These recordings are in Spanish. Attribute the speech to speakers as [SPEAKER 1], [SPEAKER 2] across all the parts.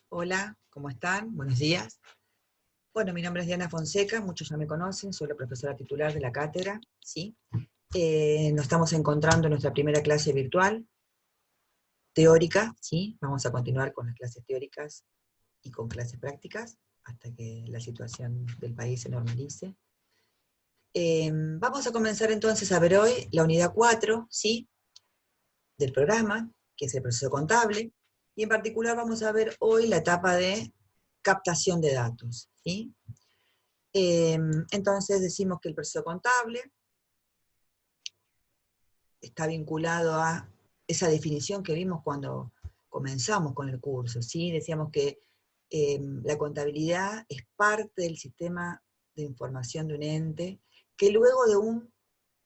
[SPEAKER 1] Hola, ¿cómo están? Buenos días. Bueno, mi nombre es Diana Fonseca, muchos ya me conocen, soy la profesora titular de la cátedra, ¿sí? Nos estamos encontrando en nuestra primera clase virtual, teórica, ¿sí? Vamos a continuar con las clases teóricas y con clases prácticas, hasta que la situación del país se normalice. Vamos a comenzar entonces a ver hoy la unidad 4, ¿sí? Del programa, que es el proceso contable, y en particular vamos a ver hoy la etapa de captación de datos, ¿sí? Entonces decimos que el proceso contable está vinculado a esa definición que vimos cuando comenzamos con el curso, ¿sí? Decíamos que la contabilidad es parte del sistema de información de un ente que luego de un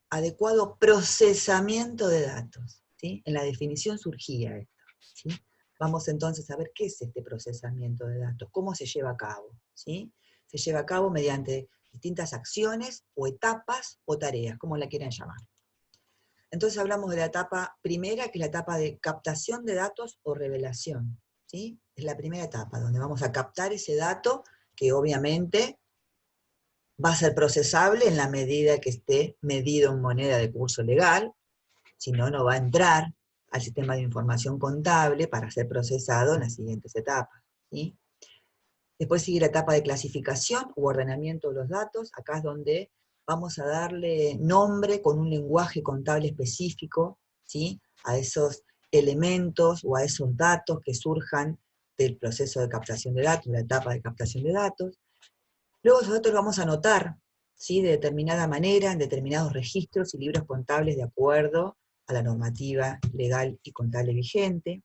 [SPEAKER 1] adecuado procesamiento de datos, ¿sí? En la definición surgía esto, ¿sí? Vamos entonces a ver qué es este procesamiento de datos, cómo se lleva a cabo, ¿sí? Se lleva a cabo mediante distintas acciones o etapas o tareas, como la quieran llamar. Entonces hablamos de la etapa primera, que es la etapa de captación de datos o revelación, ¿sí? Es la primera etapa, donde vamos a captar ese dato que obviamente va a ser procesable en la medida que esté medido en moneda de curso legal, si no, no va a entrar al sistema de información contable para ser procesado en las siguientes etapas, ¿sí? Después sigue la etapa de clasificación u ordenamiento de los datos. Acá es donde vamos a darle nombre con un lenguaje contable específico, ¿sí? A esos elementos o a esos datos que surjan del proceso de captación de datos, la etapa de captación de datos. Luego esos datos los vamos a anotar, ¿sí? De determinada manera, en determinados registros y libros contables de acuerdo a la normativa legal y contable vigente,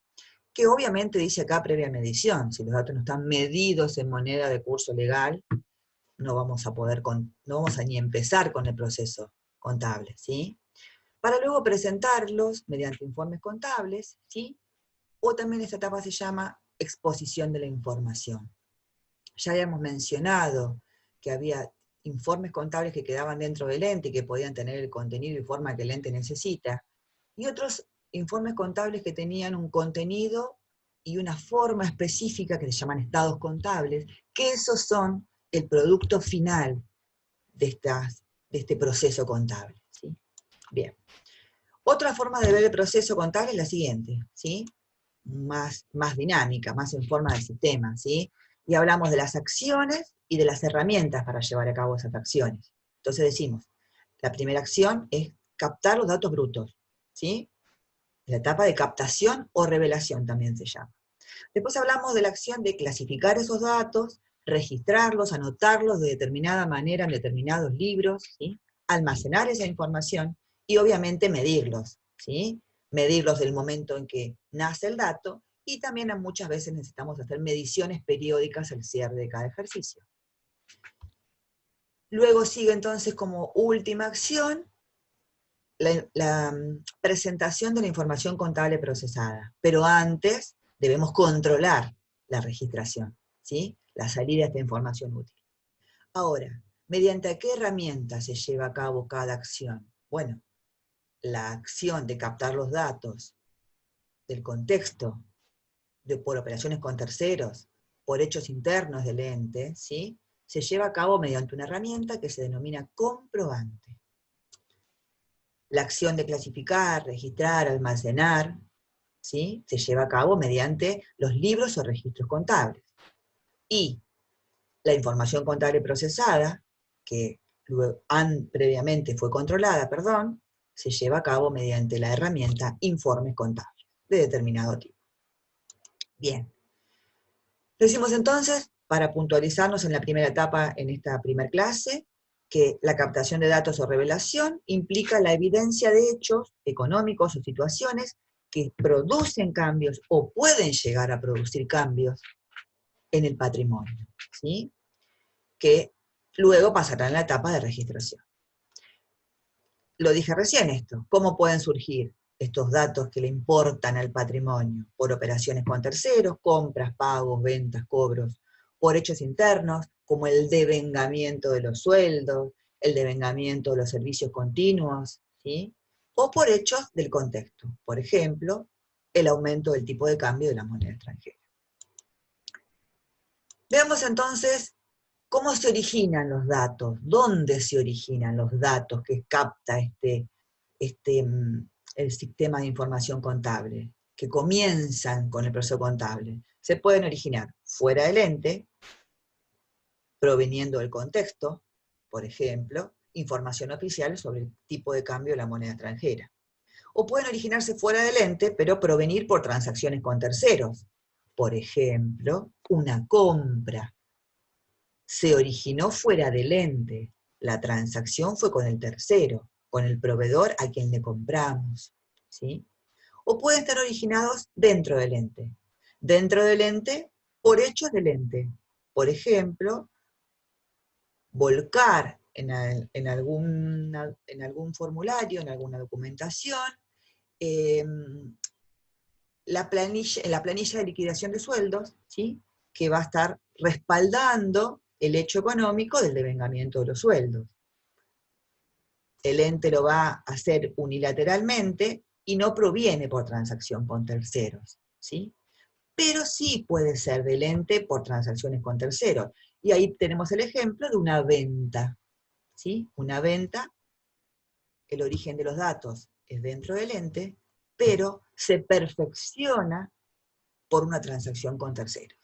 [SPEAKER 1] que obviamente dice acá previa medición. Si los datos no están medidos en moneda de curso legal, no vamos a ni empezar con el proceso contable, ¿sí? Para luego presentarlos mediante informes contables, ¿sí? O también esta etapa se llama exposición de la información. Ya habíamos mencionado que había informes contables que quedaban dentro del ente y que podían tener el contenido y forma que el ente necesita, y otros informes contables que tenían un contenido y una forma específica que se llaman estados contables, que esos son el producto final de este proceso contable, ¿sí? Bien. Otra forma de ver el proceso contable es la siguiente, ¿sí? Más dinámica, más en forma de sistema, ¿sí? Y hablamos de las acciones y de las herramientas para llevar a cabo esas acciones. Entonces decimos, la primera acción es captar los datos brutos, ¿sí? La etapa de captación o revelación también se llama. Después hablamos de la acción de clasificar esos datos, registrarlos, anotarlos de determinada manera en determinados libros, ¿sí? Almacenar esa información y obviamente medirlos, ¿sí? Medirlos del momento en que nace el dato, y también muchas veces necesitamos hacer mediciones periódicas al cierre de cada ejercicio. Luego sigue entonces como última acción la presentación de la información contable procesada, pero antes debemos controlar la registración, ¿sí? La salida de esta información útil. Ahora, ¿mediante qué herramienta se lleva a cabo cada acción? Bueno, la acción de captar los datos del contexto, por operaciones con terceros, por hechos internos del ente, ¿sí? Se lleva a cabo mediante una herramienta que se denomina comprobante. La acción de clasificar, registrar, almacenar, ¿sí? Se lleva a cabo mediante los libros o registros contables. Y la información contable procesada, que previamente fue controlada, se lleva a cabo mediante la herramienta informes contables, de determinado tipo. Bien. Decimos entonces, para puntualizarnos en la primera etapa, en esta primera clase, que la captación de datos o revelación implica la evidencia de hechos económicos o situaciones que producen cambios o pueden llegar a producir cambios en el patrimonio, ¿sí? Que luego pasarán a la etapa de registración. Lo dije recién esto, ¿cómo pueden surgir estos datos que le importan al patrimonio? Por operaciones con terceros, compras, pagos, ventas, cobros, por hechos internos, como el devengamiento de los sueldos, el devengamiento de los servicios continuos, ¿sí? O por hechos del contexto, por ejemplo, el aumento del tipo de cambio de la moneda extranjera. Veamos entonces cómo se originan los datos, dónde se originan los datos que capta el sistema de información contable, que comienzan con el proceso contable. Se pueden originar fuera del ente, proveniendo del contexto, por ejemplo, información oficial sobre el tipo de cambio de la moneda extranjera. O pueden originarse fuera del ente, pero provenir por transacciones con terceros. Por ejemplo, una compra se originó fuera del ente. La transacción fue con el tercero, con el proveedor a quien le compramos, ¿sí? O pueden estar originados dentro del ente. Dentro del ente, por hechos del ente. Por ejemplo, volcar en algún formulario, en alguna documentación, la planilla de liquidación de sueldos, ¿sí? Que va a estar respaldando el hecho económico del devengamiento de los sueldos. El ente lo va a hacer unilateralmente y no proviene por transacción con terceros, ¿sí? Pero sí puede ser del ente por transacciones con terceros. Y ahí tenemos el ejemplo de una venta, ¿sí? Una venta, el origen de los datos es dentro del ente, pero se perfecciona por una transacción con terceros.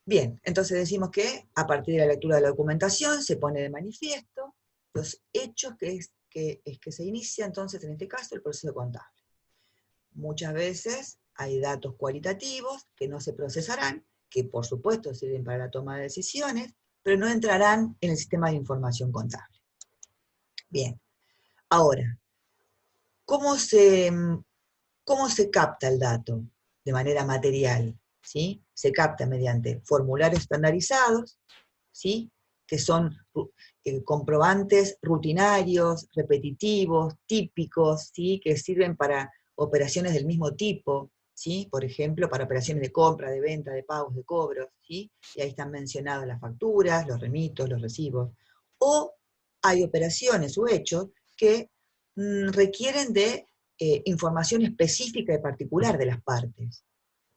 [SPEAKER 1] Bien, entonces decimos que a partir de la lectura de la documentación se pone de manifiesto los hechos que se inicia entonces en este caso el proceso contable. Muchas veces hay datos cualitativos que no se procesarán, que por supuesto sirven para la toma de decisiones, pero no entrarán en el sistema de información contable. Bien, ahora, ¿cómo se capta el dato de manera material? ¿Sí? Se capta mediante formularios estandarizados, ¿sí? Que son comprobantes rutinarios, repetitivos, típicos, ¿sí? Que sirven para operaciones del mismo tipo, ¿sí? Por ejemplo, para operaciones de compra, de venta, de pagos, de cobros, ¿sí? Y ahí están mencionadas las facturas, los remitos, los recibos. O hay operaciones o hechos que requieren de información específica y particular de las partes.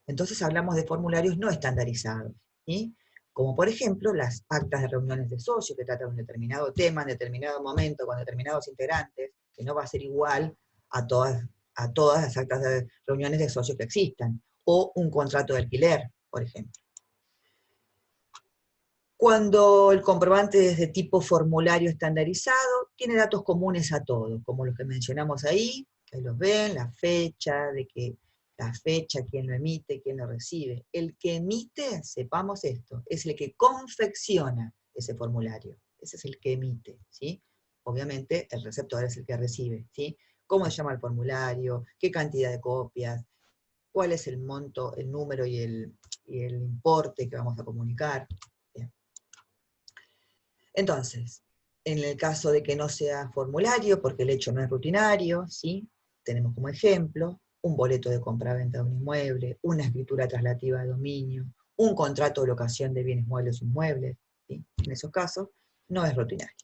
[SPEAKER 1] Entonces hablamos de formularios no estandarizados, ¿sí? Como por ejemplo las actas de reuniones de socios que tratan un determinado tema en determinado momento con determinados integrantes, que no va a ser igual a todas las actas de reuniones de socios que existan, o un contrato de alquiler, por ejemplo. Cuando el comprobante es de tipo formulario estandarizado, tiene datos comunes a todos, como los que mencionamos ahí los ven, la fecha, quién lo emite, quién lo recibe. El que emite, sepamos esto, es el que confecciona ese formulario. Ese es el que emite, ¿sí? Obviamente el receptor es el que recibe, ¿sí? ¿Cómo se llama el formulario? ¿Qué cantidad de copias? ¿Cuál es el monto, el número y el importe que vamos a comunicar? Bien. Entonces, en el caso de que no sea formulario, porque el hecho no es rutinario, ¿sí? Tenemos como ejemplo un boleto de compra-venta de un inmueble, una escritura traslativa de dominio, un contrato de locación de bienes muebles o inmuebles, ¿sí? En esos casos no es rutinario.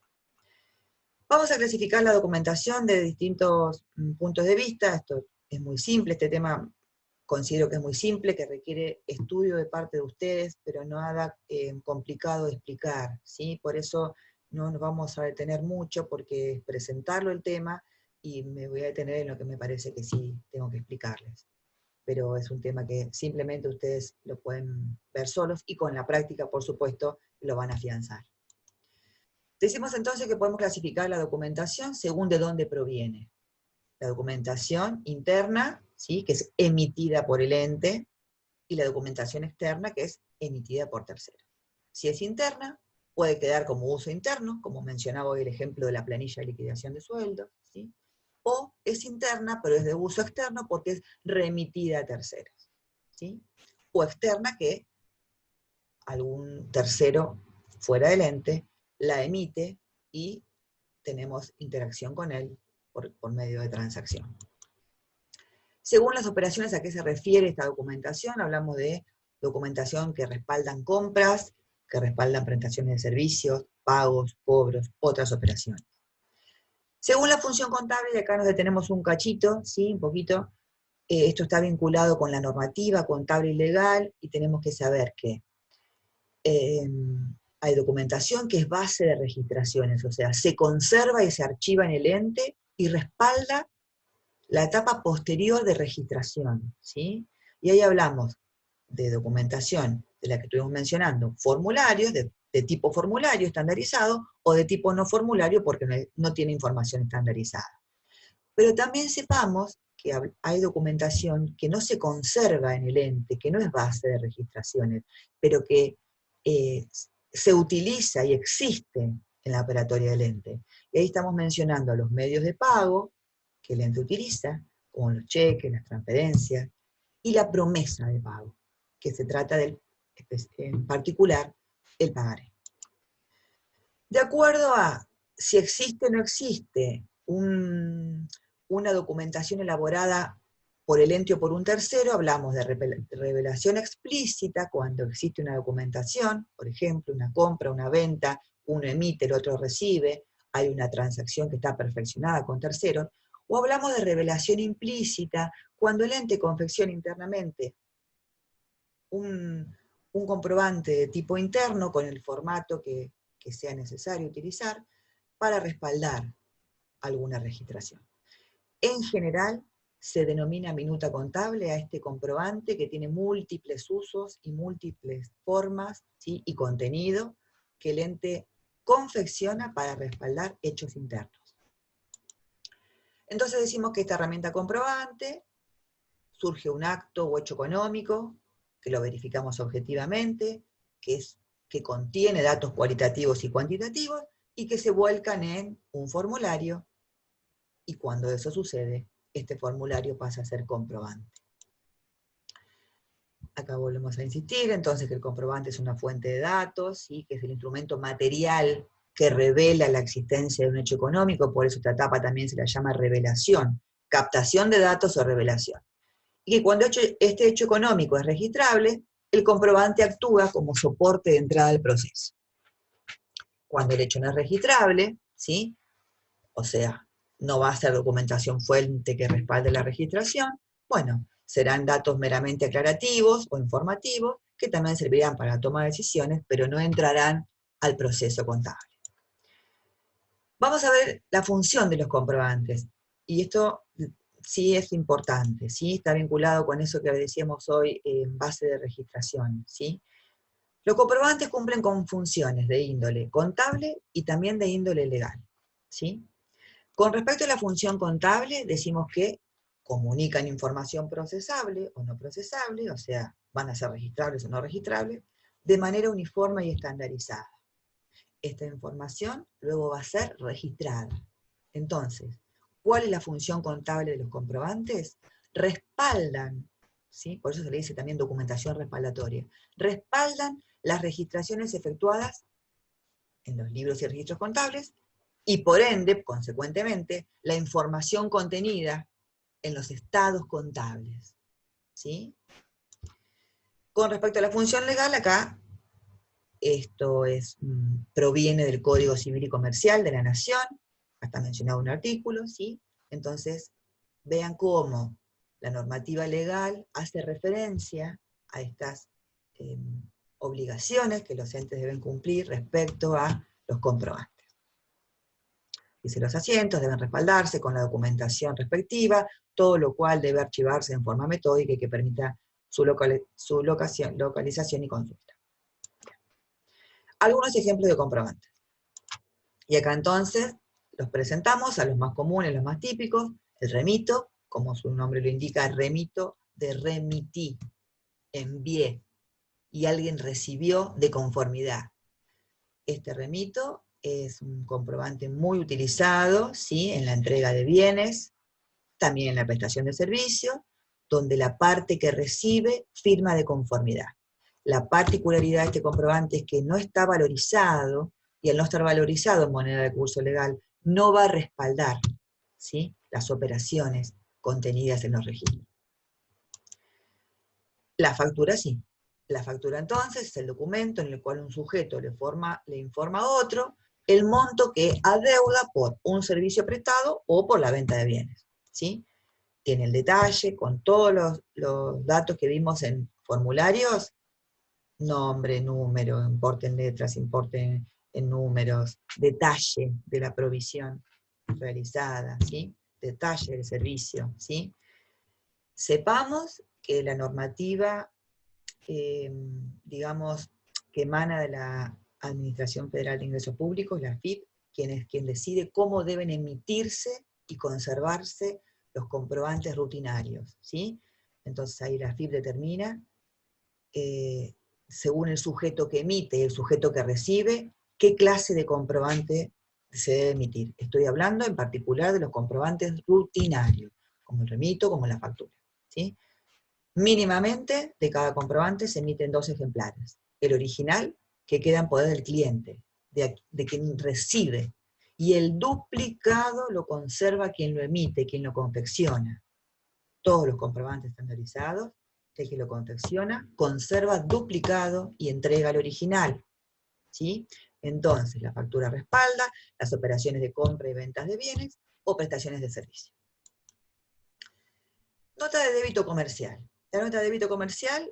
[SPEAKER 1] Vamos a clasificar la documentación de distintos puntos de vista. Esto es muy simple, este tema considero que es muy simple, que requiere estudio de parte de ustedes, pero nada complicado de explicar, ¿sí? Por eso no nos vamos a detener mucho, porque es presentarlo el tema, y me voy a detener en lo que me parece que sí tengo que explicarles. Pero es un tema que simplemente ustedes lo pueden ver solos, y con la práctica, por supuesto, lo van a afianzar. Decimos entonces que podemos clasificar la documentación según de dónde proviene. La documentación interna, ¿sí? Que es emitida por el ente, y la documentación externa, que es emitida por terceros. Si es interna, puede quedar como uso interno, como mencionaba hoy el ejemplo de la planilla de liquidación de sueldos, ¿sí? O es interna, pero es de uso externo porque es remitida a terceros, ¿sí? O externa, que algún tercero fuera del ente la emite y tenemos interacción con él por medio de transacción. Según las operaciones a qué se refiere esta documentación, hablamos de documentación que respaldan compras, que respaldan prestaciones de servicios, pagos, cobros, otras operaciones. Según la función contable, y acá nos detenemos un cachito, ¿sí? Un poquito, Esto está vinculado con la normativa contable y legal, y tenemos que saber que hay documentación que es base de registraciones, o sea, se conserva y se archiva en el ente y respalda la etapa posterior de registración, ¿sí? Y ahí hablamos de documentación, de la que estuvimos mencionando, formularios, de tipo formulario estandarizado, o de tipo no formulario porque no tiene información estandarizada. Pero también sepamos que hay documentación que no se conserva en el ente, que no es base de registraciones, pero que se utiliza y existe en la operatoria del ente. Y ahí estamos mencionando los medios de pago que el ente utiliza, como los cheques, las transferencias, y la promesa de pago, que se trata del, en particular, el pagaré. De acuerdo a si existe o no existe una documentación elaborada por el ente o por un tercero, hablamos de revelación explícita, cuando existe una documentación, por ejemplo, una compra, una venta, uno emite, el otro recibe, hay una transacción que está perfeccionada con terceros, o hablamos de revelación implícita, cuando el ente confecciona internamente un comprobante de tipo interno con el formato que sea necesario utilizar para respaldar alguna registración. En general, se denomina minuta contable a este comprobante que tiene múltiples usos y múltiples formas, ¿sí?, y contenido que el ente confecciona para respaldar hechos internos. Entonces decimos que esta herramienta comprobante surge un acto o hecho económico, que lo verificamos objetivamente, que contiene datos cualitativos y cuantitativos, y que se vuelcan en un formulario, y cuando eso sucede, este formulario pasa a ser comprobante. Acá volvemos a insistir, entonces, que el comprobante es una fuente de datos, ¿sí?, que es el instrumento material que revela la existencia de un hecho económico, por eso esta etapa también se la llama revelación, captación de datos o revelación. Y que cuando este hecho económico es registrable, el comprobante actúa como soporte de entrada al proceso. Cuando el hecho no es registrable, ¿sí?, o sea, no va a ser documentación fuente que respalde la registración, bueno, serán datos meramente aclarativos o informativos, que también servirán para la toma de decisiones, pero no entrarán al proceso contable. Vamos a ver la función de los comprobantes, y esto sí es importante, ¿sí?, está vinculado con eso que decíamos hoy en base de registración, ¿sí? Los comprobantes cumplen con funciones de índole contable y también de índole legal, ¿sí? Con respecto a la función contable, decimos que comunican información procesable o no procesable, o sea, van a ser registrables o no registrables, de manera uniforme y estandarizada. Esta información luego va a ser registrada. Entonces, ¿cuál es la función contable de los comprobantes? Respaldan, ¿sí?, por eso se le dice también documentación respaldatoria, respaldan las registraciones efectuadas en los libros y registros contables, y por ende, consecuentemente, la información contenida en los estados contables, ¿sí? Con respecto a la función legal, acá, esto proviene del Código Civil y Comercial de la Nación, hasta mencionado un artículo, ¿sí? Entonces, vean cómo la normativa legal hace referencia a estas obligaciones que los entes deben cumplir respecto a los comprobantes. Dice, los asientos deben respaldarse con la documentación respectiva, todo lo cual debe archivarse en forma metódica y que permita su localización y consulta. Algunos ejemplos de comprobantes. Y acá entonces los presentamos a los más comunes, los más típicos. El remito, como su nombre lo indica, remito, de remití, envié, y alguien recibió de conformidad. Este remito es un comprobante muy utilizado, ¿sí?, en la entrega de bienes, también en la prestación de servicios, donde la parte que recibe firma de conformidad. La particularidad de este comprobante es que no está valorizado, y al no estar valorizado en moneda de curso legal, no va a respaldar, ¿sí?, las operaciones contenidas en los registros. La factura sí. La factura entonces es el documento en el cual un sujeto le informa a otro el monto que adeuda por un servicio prestado o por la venta de bienes, ¿sí? tiene el detalle, con todos los datos que vimos en formularios, nombre, número, importe en letras, importe en números, detalle de la provisión realizada, ¿sí? Detalle del servicio, ¿sí? Sepamos que la normativa, digamos, que emana de la Administración Federal de Ingresos Públicos, la AFIP, quien decide cómo deben emitirse y conservarse los comprobantes rutinarios, ¿sí? Entonces ahí la AFIP determina, según el sujeto que emite y el sujeto que recibe, qué clase de comprobante se debe emitir. Estoy hablando en particular de los comprobantes rutinarios, como el remito, como la factura, ¿sí? Mínimamente, de cada comprobante se emiten 2 ejemplares. El original, que queda en poder del cliente, de quien recibe, y el duplicado lo conserva quien lo emite, quien lo confecciona. Todos los comprobantes estandarizados, el que lo confecciona, conserva duplicado y entrega el original, ¿sí? Entonces, la factura respalda las operaciones de compra y ventas de bienes o prestaciones de servicio. Nota de débito comercial. La nota de débito comercial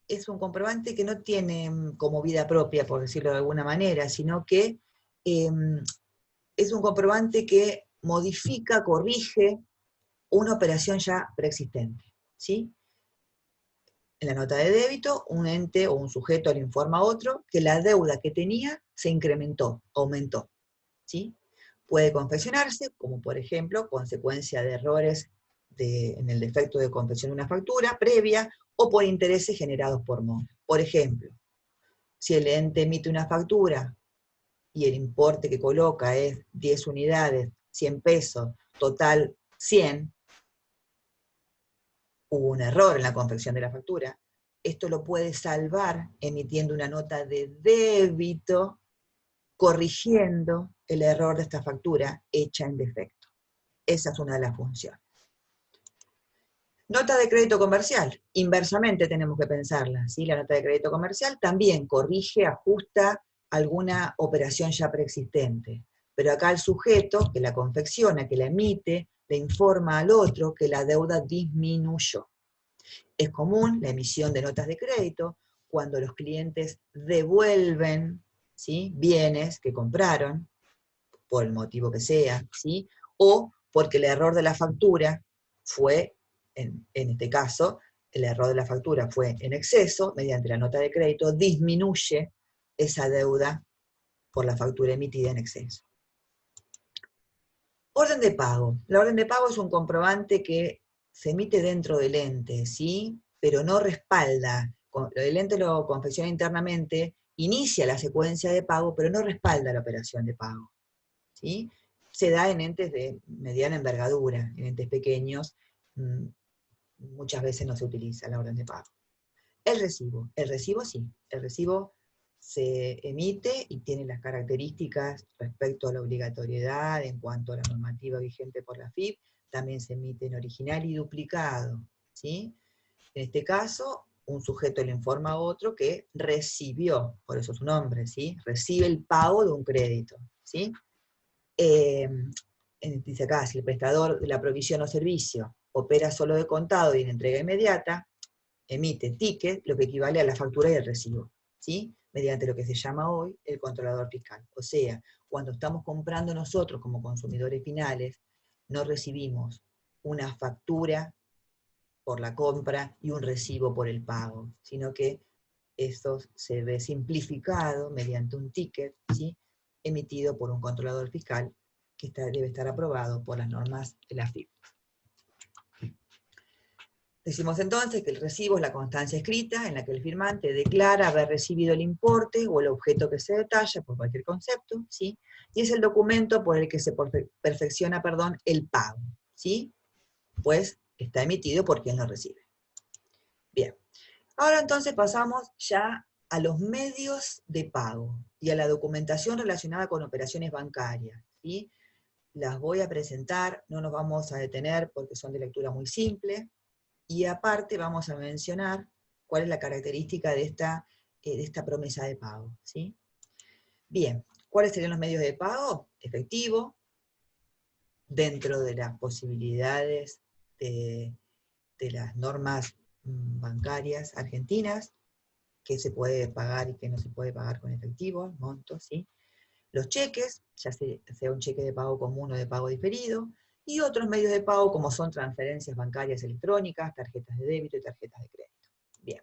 [SPEAKER 1] es un comprobante que no tiene como vida propia, por decirlo de alguna manera, sino que es un comprobante que modifica, corrige una operación ya preexistente, ¿sí? En la nota de débito, un ente o un sujeto le informa a otro que la deuda que tenía se incrementó, aumentó, ¿sí? Puede confeccionarse, como por ejemplo, consecuencia de errores en el defecto de confección de una factura previa, o por intereses generados por mora. Por ejemplo, si el ente emite una factura y el importe que coloca es 10 unidades, 100 pesos, total 100, hubo un error en la confección de la factura, esto lo puede salvar emitiendo una nota de débito, corrigiendo el error de esta factura hecha en defecto. Esa es una de las funciones. Nota de crédito comercial, inversamente tenemos que pensarla, ¿sí? La nota de crédito comercial también corrige, ajusta alguna operación ya preexistente, pero acá el sujeto que la confecciona, que la emite, le informa al otro que la deuda disminuyó. Es común la emisión de notas de crédito cuando los clientes devuelven, ¿sí?, bienes que compraron, por el motivo que sea, ¿sí?, o porque el error de la factura fue, en este caso, el error de la factura fue en exceso, mediante la nota de crédito disminuye esa deuda por la factura emitida en exceso. Orden de pago. La orden de pago es un comprobante que se emite dentro del ente, ¿sí?, pero no respalda. El ente lo confecciona internamente, inicia la secuencia de pago, pero no respalda la operación de pago, ¿sí? Se da en entes de mediana envergadura, en entes pequeños, muchas veces no se utiliza la orden de pago. El recibo sí, el recibo se emite y tiene las características respecto a la obligatoriedad en cuanto a la normativa vigente por la AFIP, también se emite en original y duplicado, ¿sí? En este caso, un sujeto le informa a otro que recibió, por eso su nombre, ¿sí?, recibe el pago de un crédito, ¿sí? Dice acá, si el prestador de la provisión o servicio opera solo de contado y en entrega inmediata, emite ticket, lo que equivale a la factura y el recibo, ¿sí?, mediante lo que se llama hoy el controlador fiscal. O sea, cuando estamos comprando nosotros como consumidores finales, no recibimos una factura por la compra y un recibo por el pago, sino que esto se ve simplificado mediante un ticket, ¿sí?, emitido por un controlador fiscal que debe estar aprobado por las normas de la AFIP. Decimos entonces que el recibo es la constancia escrita en la que el firmante declara haber recibido el importe o el objeto que se detalla por cualquier concepto, ¿sí?, y es el documento por el que se perfecciona, el pago, ¿sí?, pues está emitido por quien lo recibe. Bien, ahora entonces pasamos ya a los medios de pago y a la documentación relacionada con operaciones bancarias, ¿sí? Las voy a presentar, no nos vamos a detener porque son de lectura muy simple, y aparte vamos a mencionar cuál es la característica de esta promesa de pago, ¿sí? Bien, ¿cuáles serían los medios de pago? Efectivo, dentro de las posibilidades de las normas bancarias argentinas, que se puede pagar y que no se puede pagar con efectivo, montos, ¿sí? Los cheques, ya sea un cheque de pago común o de pago diferido, y otros medios de pago como son transferencias bancarias electrónicas, tarjetas de débito y tarjetas de crédito. Bien.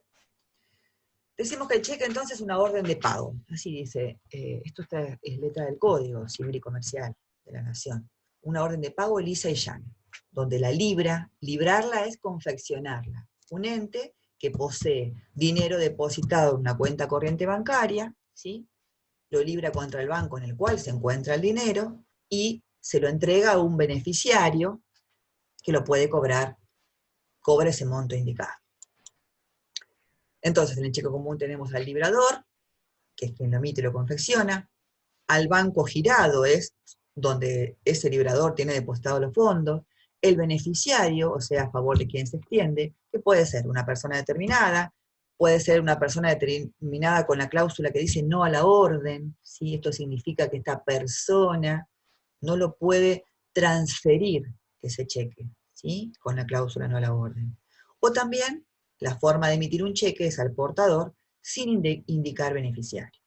[SPEAKER 1] Decimos que el cheque entonces es una orden de pago. Así dice, esto es letra del Código Civil y Comercial de la Nación. Una orden de pago lisa y llana, donde la librarla es confeccionarla. Un ente que posee dinero depositado en una cuenta corriente bancaria, ¿sí? Lo libra contra el banco en el cual se encuentra el dinero y se lo entrega a un beneficiario que lo puede cobra ese monto indicado. Entonces, en el cheque común tenemos al librador, que es quien lo emite y lo confecciona. Al banco girado es donde ese librador tiene depositados los fondos. El beneficiario, o sea, a favor de quien se extiende, que puede ser una persona determinada, puede ser una persona determinada con la cláusula que dice no a la orden, ¿sí? Esto significa que esta persona no lo puede transferir ese cheque, ¿sí? Con la cláusula no a la orden. O también, la forma de emitir un cheque es al portador sin indicar beneficiario.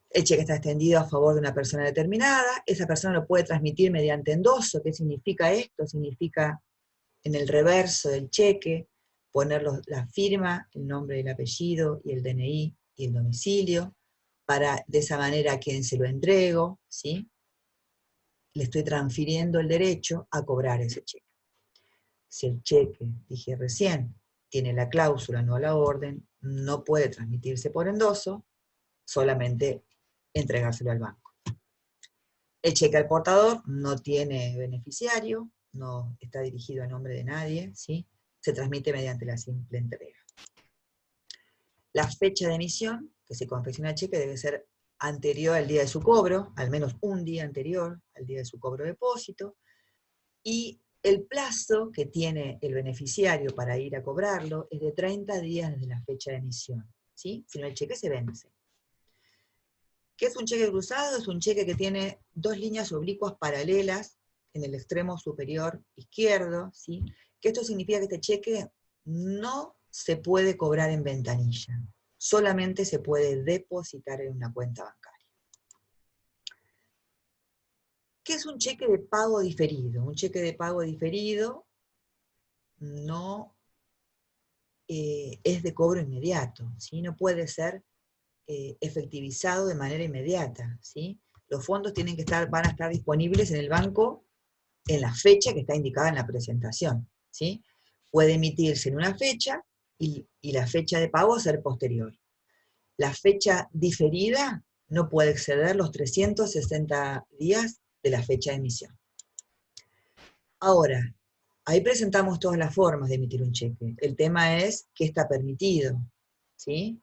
[SPEAKER 1] El cheque está extendido a favor de una persona determinada, esa persona lo puede transmitir mediante endoso. ¿Qué significa esto? Significa en el reverso del cheque poner la firma, el nombre y el apellido, y el DNI y el domicilio, para de esa manera a quien se lo entrego, ¿sí? Le estoy transfiriendo el derecho a cobrar ese cheque. Si el cheque, dije recién, tiene la cláusula no a la orden, no puede transmitirse por endoso, solamente entregárselo al banco. El cheque al portador no tiene beneficiario, no está dirigido a nombre de nadie, ¿sí? Se transmite mediante la simple entrega. La fecha de emisión que se confecciona el cheque debe ser anterior al día de su cobro, al menos un día anterior al día de su cobro de depósito, y el plazo que tiene el beneficiario para ir a cobrarlo es de 30 días desde la fecha de emisión, ¿sí? Si no, el cheque se vence. ¿Qué es un cheque cruzado? Es un cheque que tiene dos líneas oblicuas paralelas en el extremo superior izquierdo, ¿sí? Que esto significa que este cheque no se puede cobrar en ventanilla, solamente se puede depositar en una cuenta bancaria. ¿Qué es un cheque de pago diferido? Un cheque de pago diferido no es de cobro inmediato, ¿sí? No puede ser efectivizado de manera inmediata, ¿sí? Los fondos van a estar disponibles en el banco en la fecha que está indicada en la presentación, ¿sí? Puede emitirse en una fecha y la fecha de pago ser posterior. La fecha diferida no puede exceder los 360 días de la fecha de emisión. Ahora, ahí presentamos todas las formas de emitir un cheque. El tema es qué está permitido, ¿sí?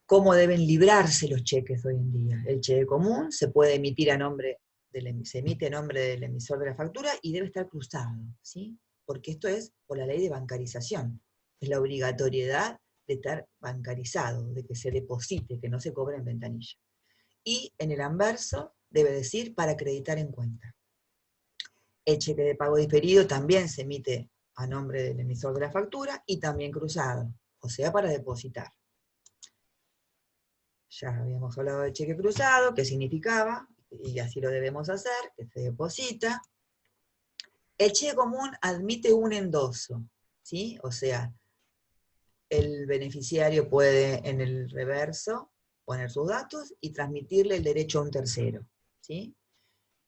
[SPEAKER 1] ¿Cómo deben librarse los cheques hoy en día? El cheque común se puede emitir se emite a nombre del emisor de la factura y debe estar cruzado, ¿sí? Porque esto es por la ley de bancarización. Es la obligatoriedad de estar bancarizado, de que se deposite, que no se cobre en ventanilla. Y en el anverso debe decir para acreditar en cuenta. El cheque de pago diferido también se emite a nombre del emisor de la factura y también cruzado, o sea, para depositar. Ya habíamos hablado del cheque cruzado, qué significaba, y así lo debemos hacer, que se deposita. El cheque común admite un endoso, ¿sí? O sea, el beneficiario puede en el reverso poner sus datos y transmitirle el derecho a un tercero, ¿sí?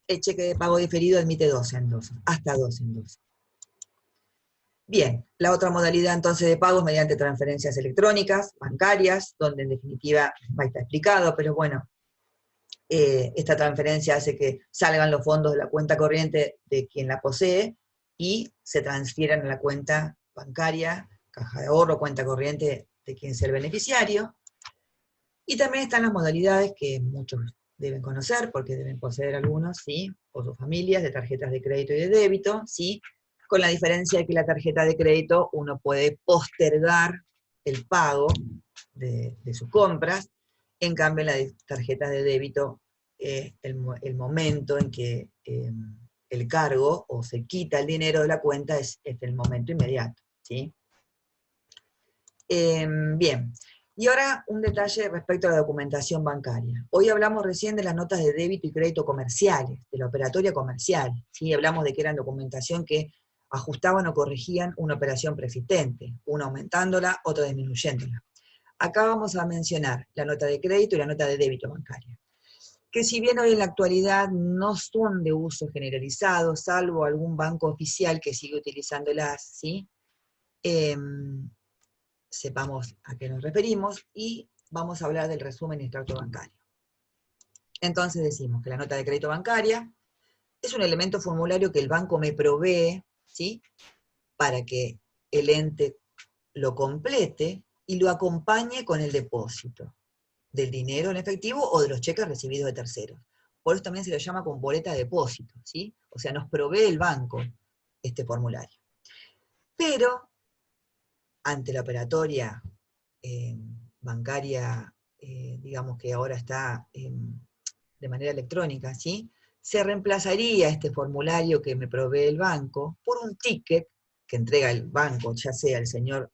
[SPEAKER 1] El cheque de pago diferido admite 2 endosos, hasta 2 endosos. Bien, la otra modalidad entonces de pago es mediante transferencias electrónicas, bancarias, donde en definitiva va a estar explicado, pero bueno, esta transferencia hace que salgan los fondos de la cuenta corriente de quien la posee y se transfieran a la cuenta bancaria, caja de ahorro, cuenta corriente de quien sea el beneficiario. Y también están las modalidades que muchos deben conocer, porque deben poseer algunos, ¿sí? O sus familias, de tarjetas de crédito y de débito, ¿sí? Con la diferencia de que la tarjeta de crédito uno puede postergar el pago de sus compras, en cambio en la tarjeta de débito el momento en que el cargo o se quita el dinero de la cuenta es el momento inmediato, ¿sí? Bien, y ahora un detalle respecto a la documentación bancaria. Hoy hablamos recién de las notas de débito y crédito comerciales, de la operatoria comercial, ¿sí? Hablamos de que eran documentación que ajustaban o corregían una operación preexistente, una aumentándola, otra disminuyéndola. Acá vamos a mencionar la nota de crédito y la nota de débito bancaria, que si bien hoy en la actualidad no son de uso generalizado, salvo algún banco oficial que sigue utilizándolas, ¿sí? Sepamos a qué nos referimos, y vamos a hablar del resumen y extracto bancario. Entonces decimos que la nota de crédito bancaria es un elemento formulario que el banco me provee, ¿sí? Para que el ente lo complete y lo acompañe con el depósito del dinero en efectivo o de los cheques recibidos de terceros. Por eso también se lo llama con boleta de depósito, ¿sí? O sea, nos provee el banco este formulario. Pero, ante la operatoria bancaria, digamos que ahora está de manera electrónica, ¿sí? Se reemplazaría este formulario que me provee el banco por un ticket que entrega el banco, ya sea el señor,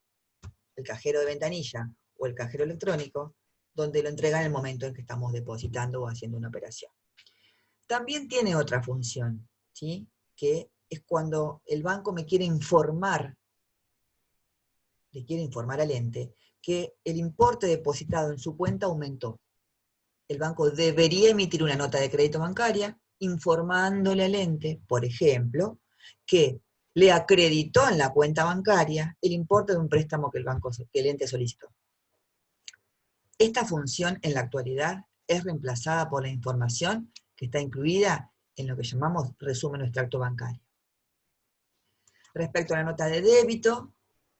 [SPEAKER 1] el cajero de ventanilla o el cajero electrónico, donde lo entrega en el momento en que estamos depositando o haciendo una operación. También tiene otra función, ¿sí? Que es cuando el banco me quiere informar, le quiere informar al ente, que el importe depositado en su cuenta aumentó. El banco debería emitir una nota de crédito bancaria informándole al ente, por ejemplo, que le acreditó en la cuenta bancaria el importe de un préstamo que el ente solicitó. Esta función en la actualidad es reemplazada por la información que está incluida en lo que llamamos resumen o extracto bancario. Respecto a la nota de débito,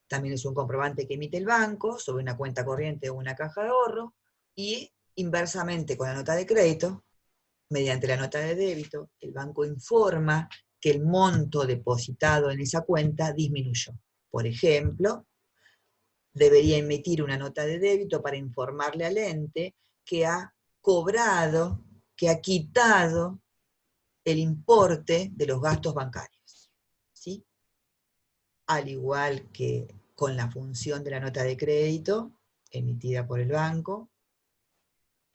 [SPEAKER 1] también es un comprobante que emite el banco sobre una cuenta corriente o una caja de ahorro, y inversamente con la nota de crédito, mediante la nota de débito, el banco informa que el monto depositado en esa cuenta disminuyó. Por ejemplo, debería emitir una nota de débito para informarle al ente que ha cobrado, que ha quitado el importe de los gastos bancarios, ¿sí? Al igual que con la función de la nota de crédito emitida por el banco,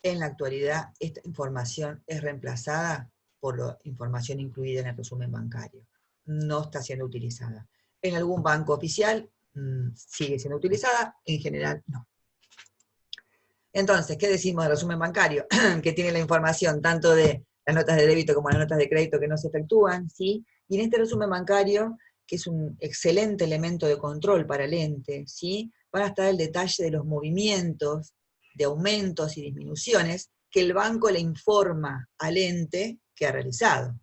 [SPEAKER 1] en la actualidad esta información es reemplazada por la información incluida en el resumen bancario. No está siendo utilizada. En algún banco oficial sigue siendo utilizada, en general no. Entonces, ¿qué decimos del resumen bancario? Que tiene la información tanto de las notas de débito como las notas de crédito que no se efectúan, ¿sí? Y en este resumen bancario, que es un excelente elemento de control para el ente, ¿sí? Van a estar el detalle de los movimientos, de aumentos y disminuciones que el banco le informa al ente que ha realizado.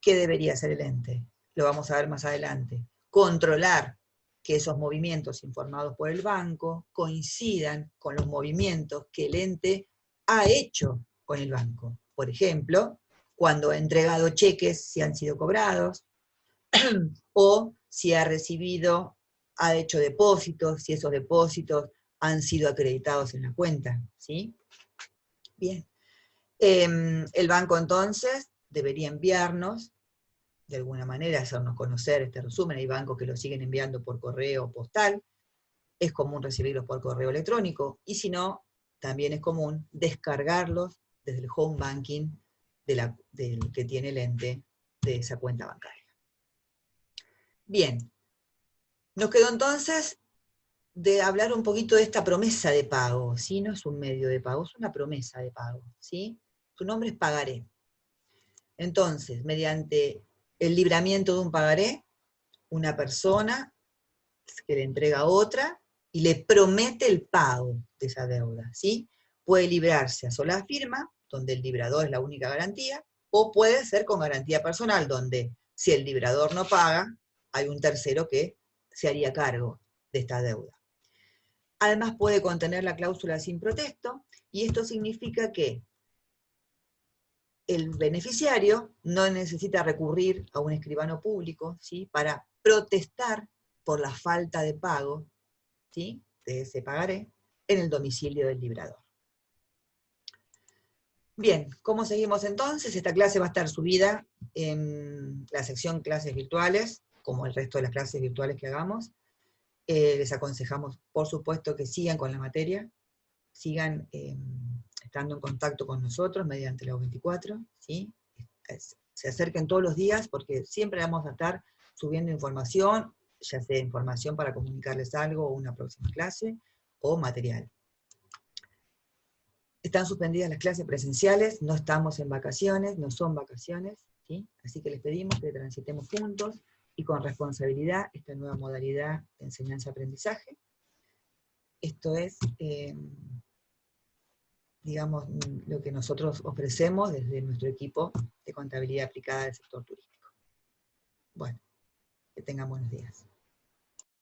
[SPEAKER 1] ¿Qué debería hacer el ente? Lo vamos a ver más adelante. Controlar que esos movimientos informados por el banco coincidan con los movimientos que el ente ha hecho con el banco. Por ejemplo, cuando ha entregado cheques, si han sido cobrados, o si ha recibido, ha hecho depósitos, si esos depósitos han sido acreditados en la cuenta, ¿sí? Bien. El banco entonces debería enviarnos, de alguna manera, hacernos conocer este resumen. Hay bancos que lo siguen enviando por correo postal, es común recibirlos por correo electrónico, y si no, también es común descargarlos desde el home banking del que tiene el ente de esa cuenta bancaria. Bien, nos quedó entonces de hablar un poquito de esta promesa de pago, ¿sí? No es un medio de pago, es una promesa de pago, ¿sí? Su nombre es pagaré. Entonces, mediante el libramiento de un pagaré, una persona que le entrega a otra y le promete el pago de esa deuda, ¿sí? Puede librarse a sola firma, donde el librador es la única garantía, o puede ser con garantía personal, donde si el librador no paga, hay un tercero que se haría cargo de esta deuda. Además puede contener la cláusula sin protesto, y esto significa que el beneficiario no necesita recurrir a un escribano público, ¿sí? Para protestar por la falta de pago, ¿sí? De ese pagaré en el domicilio del librador. Bien, ¿cómo seguimos entonces? Esta clase va a estar subida en la sección clases virtuales, como el resto de las clases virtuales que hagamos. Les aconsejamos, por supuesto, que sigan con la materia, sigan estando en contacto con nosotros mediante la U24, ¿sí? Se acerquen todos los días, porque siempre vamos a estar subiendo información, ya sea información para comunicarles algo o una próxima clase, o material. Están suspendidas las clases presenciales, no estamos en vacaciones, no son vacaciones, ¿sí? Así que les pedimos que transitemos juntos y con responsabilidad esta nueva modalidad de enseñanza-aprendizaje. Esto es, digamos, lo que nosotros ofrecemos desde nuestro equipo de contabilidad aplicada del sector turístico. Bueno, que tengan buenos días.